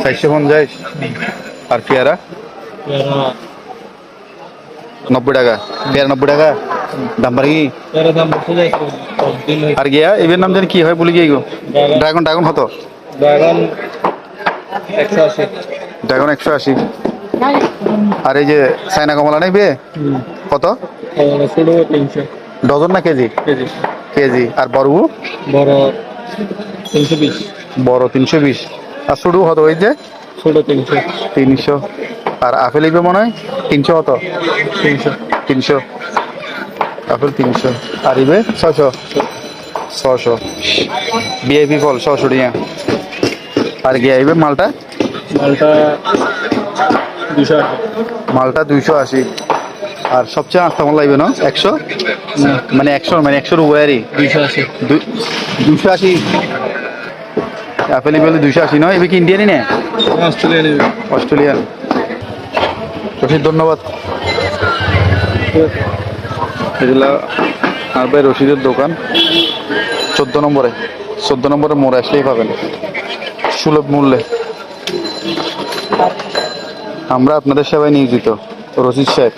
450 আর পেয়ারা 90 টাকা, পেয়ারা 90 টাকা দাম বাড়ি আর গিয়া এবার নাম জানি কি হয় বলি গিয়ে গো ড্রাগন ড্রাগন কত ড্রাগন 180 ড্রাগন 180 আর এই যে চায়না কমলা নেই বে কত ছোট 300 ডজন না কেজি কেজি কেজি আর বড়বু বড় 320 বড় 320 আর ছোট কত ওই যে ছোট 300 300 আর আপেল ইবে মনে হয় 300 কত 300 300 আপেল 300 আর ইবে 600 ভিআইপি ফল 600 টাকা আর গিয়ে আইবে মালটা মালটা 280 মালটা 280 আর সবচেয়ে আস্তা মাল লাগবে না 100 মানে 100 উপরেরই 280 280 আপেল ইবেল 280 নয় এবে কি ইন্ডিয়ানই না অস্ট্রেলিয়ান অস্ট্রেলিয়ান রশিদ ধন্যবাদ এগুলা আর ভাই রশিদের দোকান 14 নম্বরে মোড় আসলেই পাবেন সুলভ মূল্যে আমরা আপনাদের সেবায় নিয়োজিত রশিদ সাহেব